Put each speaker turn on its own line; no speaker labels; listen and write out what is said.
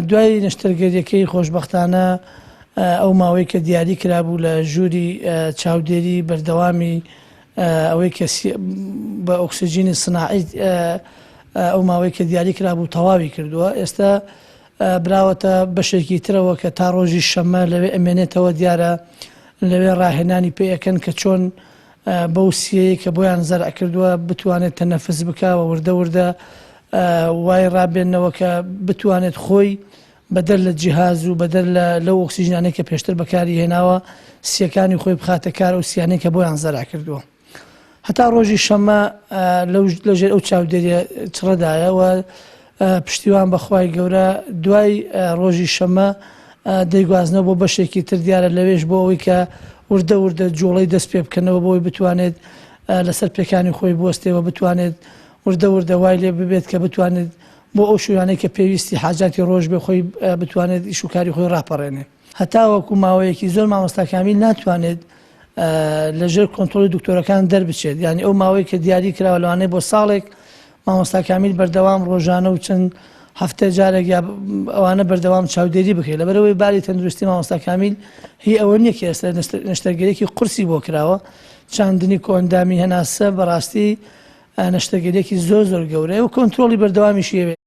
دوای نیشتەرگەریەکەی خۆشبەختانە ئەو ماوەی کە دیاری کرابوو لە ژووری چاودێری بەردەوامی ئەوەی کە بە ئۆکسسیژینی سناعی ئەو ماوەی کە دیاری کرابوو تەواوی کردووە. ئێستا براوەتە بەشێکی ترەوە کە تا ڕۆژی شەمە لەوێ ئەمێنێتەوە دیارە لەوێ ڕاهێنانی پێیەکەن کە چۆن بەو سیەیە کە بۆیان زەرع کردووە بتوانێت تەنەفس بکاوە وردە وردە وای ڕابێنەوە کە بتوانێت خۆی بەدەر لە جیهاز و بەدەر لەو ئۆکسسیژنانەی کە پێشتر بەکاری هێناوە سیەکانی خۆی بخاتە کار و سیانەی کە بۆیان زەرع کردووە. هەتا ڕۆژی شەمە لەژێر ئەو چاودێریە چڕەدایە و پشتیوان بەخوای گەورە دوای ڕۆژی شەمە دەیگوازنەوە بۆ بەشێکی تر دیارە لەوێش بۆ ئەوەی کە وردە وردە جوڵەی دەست پێ بکەنەوە بۆی بتوانێت لەسەر پێکانی خۆی بوەستێەوە بتوانێت وردە وردە وای لێ ببێت کە بتوانێت بۆ ئەو شویانەی کە پێویستی حاجاتی ڕۆژ بێ خۆی بتوانێت ئیشوکاری خۆی ڕاپەڕێنێ. هەتا وەکو ماوەیەکی زۆر مامۆستا کامیل ناتوانێت لەژێر کۆنتترۆلی دکتۆرەکان دەربچێت. یعنی ئەو ماوەی کە دیاری کراوە لەوانەیە بۆ ساڵێک مامۆستا کامیل بەردەوام ڕۆژانە و چەند هەفتە جارێک ئەوانە بەردەوام چاودێری بکەیت. لەبەرەوەی باری تەندروستی مامۆستا کامیل هی ئەوە نییە کە ئێستا نیشتەرگەرێکی قورسی بۆ کراوە چاندنی کۆندامی هەناسە بەڕاستی نیشتەرگەرێکی زۆر گەورەیە و کۆنتترۆلی بەردەوامیشیەوێت.